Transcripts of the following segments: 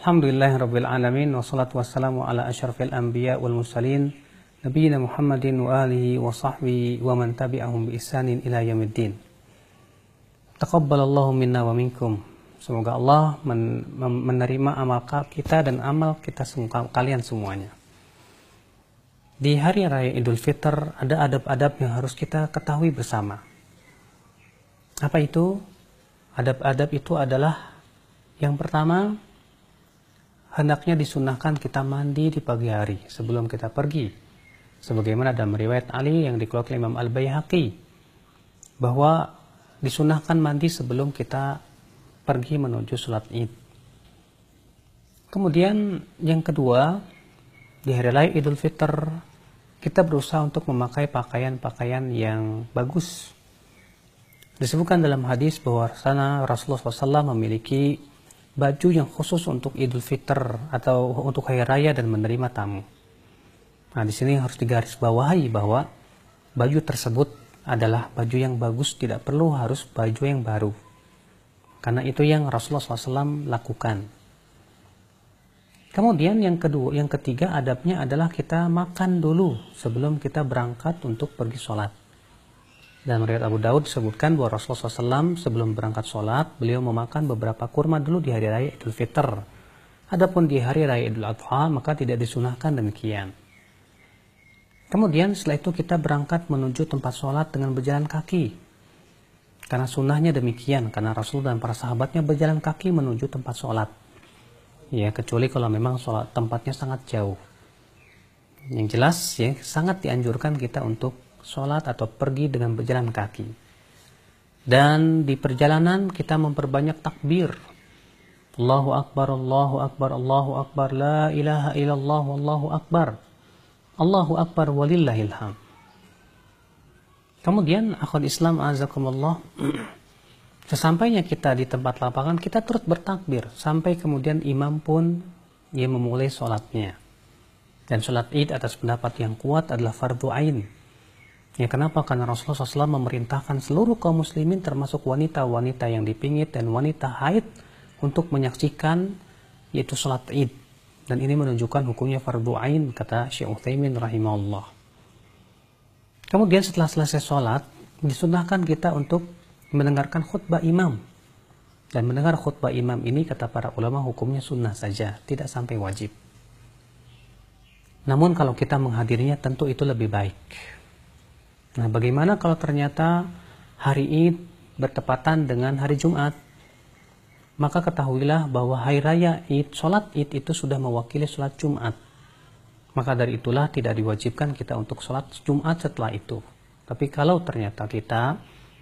Alhamdulillahirabbil alamin wassalatu wassalamu ala asyrafil anbiya wal mursalin nabiyina Muhammadin wa alihi wa sahbihi wa man tabi'ahum bi ihsanin ila yaumiddin. Taqabbalallahu minna wa minkum. Semoga Allah menerima amal kita dan amal kita kalian semuanya. Di hari raya Idul Fitr ada adab-adab yang harus kita ketahui bersama. Apa itu? Adab-adab itu adalah yang pertama, hendaknya disunahkan kita mandi di pagi hari sebelum kita pergi. Sebagaimana dalam riwayat Ali yang dikeluarkan Imam Al-Baihaqi, bahwa disunahkan mandi sebelum kita pergi menuju sholat Id. Kemudian yang kedua, di hari raya Idul Fitr kita berusaha untuk memakai pakaian-pakaian yang bagus. Disebutkan dalam hadis bahwa Rasulullah SAW memiliki baju yang khusus untuk Idul Fitr atau untuk hari raya dan menerima tamu. Nah, di sini harus digarisbawahi bahwa baju tersebut adalah baju yang bagus, tidak perlu harus baju yang baru. Karena itu yang Rasulullah SAW lakukan. Kemudian yang ketiga adabnya adalah kita makan dulu sebelum kita berangkat untuk pergi sholat. Dalam riwayat Abu Daud disebutkan bahwa Rasulullah SAW sebelum berangkat sholat, beliau memakan beberapa kurma dulu di hari raya Idul Fitr. Adapun di hari raya Idul Adha, maka tidak disunahkan demikian. Kemudian setelah itu kita berangkat menuju tempat sholat dengan berjalan kaki. Karena sunnahnya demikian, karena Rasul dan para sahabatnya berjalan kaki menuju tempat sholat. Ya, kecuali kalau memang sholat tempatnya sangat jauh. Yang jelas ya, sangat dianjurkan kita untuk sholat atau pergi dengan berjalan kaki. Dan di perjalanan kita memperbanyak takbir. Allahu Akbar, Allahu Akbar, Allahu Akbar, la ilaha illallah, Allahu Akbar. Allahu Akbar walillahil hamd. Kemudian akhwat Islam azakumullah, sesampainya kita di tempat lapangan kita terus bertakbir sampai kemudian imam pun dia memulai sholatnya. Dan sholat Id atas pendapat yang kuat adalah fardu ain. Ya, kenapa? Karena Rasulullah SAW memerintahkan seluruh kaum muslimin termasuk wanita-wanita yang dipingit dan wanita haid untuk menyaksikan yaitu sholat Id. Dan ini menunjukkan hukumnya fardu ain, kata Syekh Utsaimin rahimahullah. Kemudian setelah selesai sholat, disunahkan kita untuk mendengarkan khutbah imam. Dan mendengar khutbah imam ini, kata para ulama, hukumnya sunnah saja, tidak sampai wajib. Namun kalau kita menghadirinya tentu itu lebih baik. Nah, bagaimana kalau ternyata hari Id bertepatan dengan hari Jumat? Maka ketahuilah bahwa hari raya Id, sholat Id itu sudah mewakili sholat Jumat. Maka dari itulah tidak diwajibkan kita untuk sholat Jumat setelah itu. Tapi kalau ternyata kita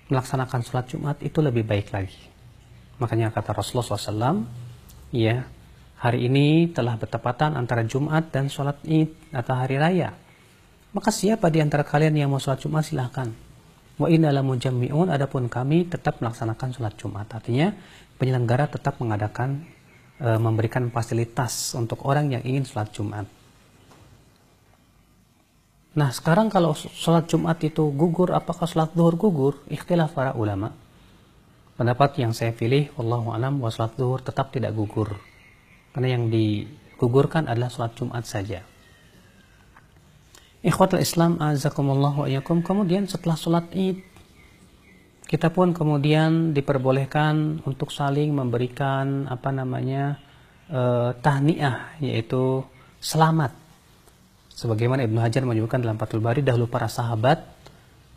melaksanakan sholat Jumat itu lebih baik lagi. Makanya kata Rasulullah SAW, ya, hari ini telah bertepatan antara Jumat dan sholat Id atau hari raya. Maka siapa di antara kalian yang mau sholat Jumat silahkan. Wa inna lamujammi'un, adapun kami tetap melaksanakan sholat Jumat. Artinya penyelenggara tetap mengadakan memberikan fasilitas untuk orang yang ingin sholat Jumat. Nah, sekarang kalau sholat Jumat itu gugur, apakah sholat zuhur gugur? Ikhtilaf para ulama. Pendapat yang saya pilih, wallahu a'lam, bahwa sholat zuhur tetap tidak gugur. Karena yang digugurkan adalah sholat Jumat saja. Ikhwatul Islam azakumullah wa iyyakum. Kemudian setelah sholat Id, kita pun kemudian diperbolehkan untuk saling memberikan tahniah, yaitu selamat. Sebagaimana Ibnu Hajar menyebutkan dalam Fathul Bari, dahulu para sahabat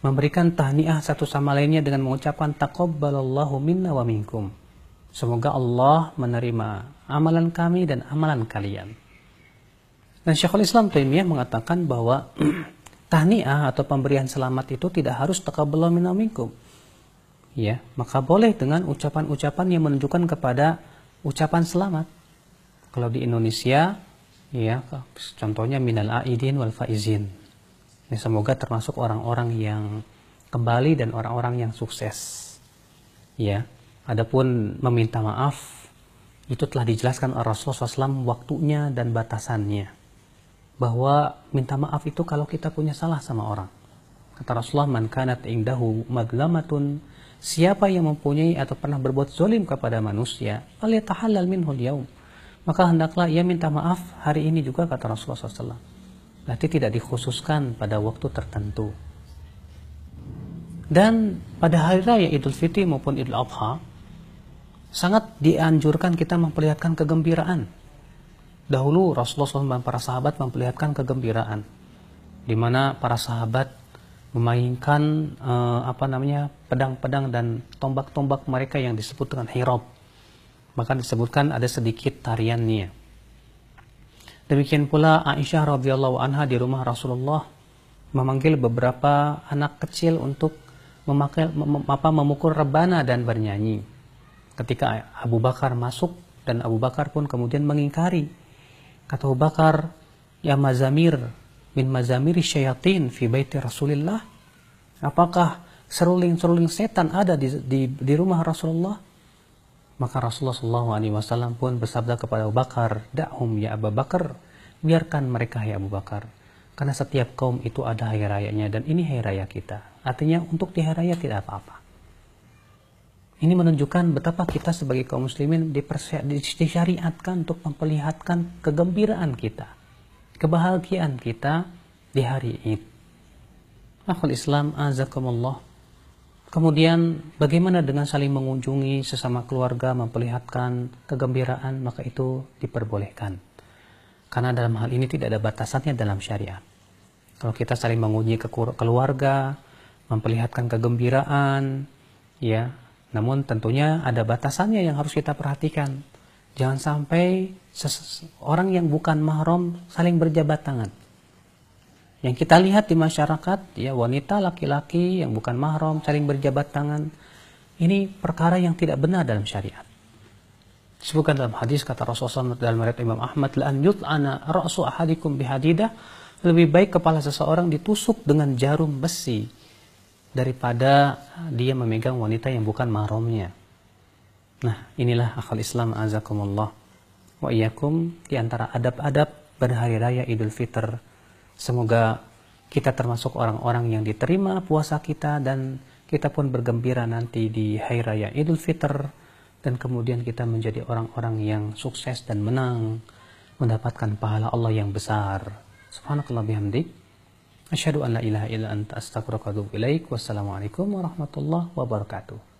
memberikan tahniah satu sama lainnya dengan mengucapkan taqabbalallahu minna wa minkum. Semoga Allah menerima amalan kami dan amalan kalian. Dan Syekhul Islam Taimiyah mengatakan bahwa tahniah atau pemberian selamat itu tidak harus taqabbalallahu minna wa minkum. Ya, maka boleh dengan ucapan-ucapan yang menunjukkan kepada ucapan selamat. Kalau di Indonesia, ya, contohnya minal aidin wal faizin. Ini semoga termasuk orang-orang yang kembali dan orang-orang yang sukses. Ya, adapun meminta maaf itu telah dijelaskan oleh Rasulullah SAW waktunya dan batasannya. Bahwa minta maaf itu kalau kita punya salah sama orang. Kata Rasulullah, man kanat indahu madlamatun, siapa yang mempunyai atau pernah berbuat zalim kepada manusia, falyatahallal minhul yaum, maka hendaklah ia minta maaf hari ini juga, kata Rasulullah SAW. Berarti tidak dikhususkan pada waktu tertentu. Dan pada hari raya Idul Fitri maupun Idul Adha, sangat dianjurkan kita memperlihatkan kegembiraan. Dahulu Rasulullah SAW dan para sahabat memperlihatkan kegembiraan, di mana para sahabat memainkan pedang-pedang dan tombak-tombak mereka yang disebut dengan hirab. Bahkan disebutkan ada sedikit tariannya. Demikian pula Aisyah radhiyallahu anha di rumah Rasulullah memanggil beberapa anak kecil untuk memukul rebana dan bernyanyi. Ketika Abu Bakar masuk, dan Abu Bakar pun kemudian mengingkari. Kata Abu Bakar, ya mazamir min mazamiri syayatin fi baiti Rasulillah. Apakah seruling-seruling setan ada di rumah Rasulullah? Maka Rasulullah SAW pun bersabda kepada Abu Bakar, da'hum ya Abu Bakar, biarkan mereka ya Abu Bakar. Karena setiap kaum itu ada hari rayanya, dan ini hari raya kita. Artinya untuk di hari raya tidak apa-apa. Ini menunjukkan betapa kita sebagai kaum muslimin disyariatkan untuk memperlihatkan kegembiraan kita, kebahagiaan kita di hari Id. Akhul Islam, azakumullah. Kemudian bagaimana dengan saling mengunjungi sesama keluarga, memperlihatkan kegembiraan, maka itu diperbolehkan. Karena dalam hal ini tidak ada batasannya dalam syariat. Kalau kita saling mengunjungi ke keluarga, memperlihatkan kegembiraan, ya, namun tentunya ada batasannya yang harus kita perhatikan. Jangan sampai orang yang bukan mahram saling berjabat tangan. Yang kita lihat di masyarakat, ya, wanita laki-laki yang bukan mahram saling berjabat tangan. Ini perkara yang tidak benar dalam syariat. Disebutkan dalam hadis, kata Rasulullah dalam riwayat Imam Ahmad, "Lan yut'ana ra'su ahadikum bihadidah." Lebih baik kepala seseorang ditusuk dengan jarum besi daripada dia memegang wanita yang bukan mahramnya. Nah, inilah akal Islam, azakumullah wa iyyakum, di antara adab-adab berhari raya Idul Fitr. Semoga kita termasuk orang-orang yang diterima puasa kita, dan kita pun bergembira nanti di hari raya Idul Fitr, dan kemudian kita menjadi orang-orang yang sukses dan menang, mendapatkan pahala Allah yang besar. Subhanakallah bihamdik, asyhadu an la ilaha illa anta, astaghfiruka wa atubu ilaik. Wassalamualaikum warahmatullahi wabarakatuh.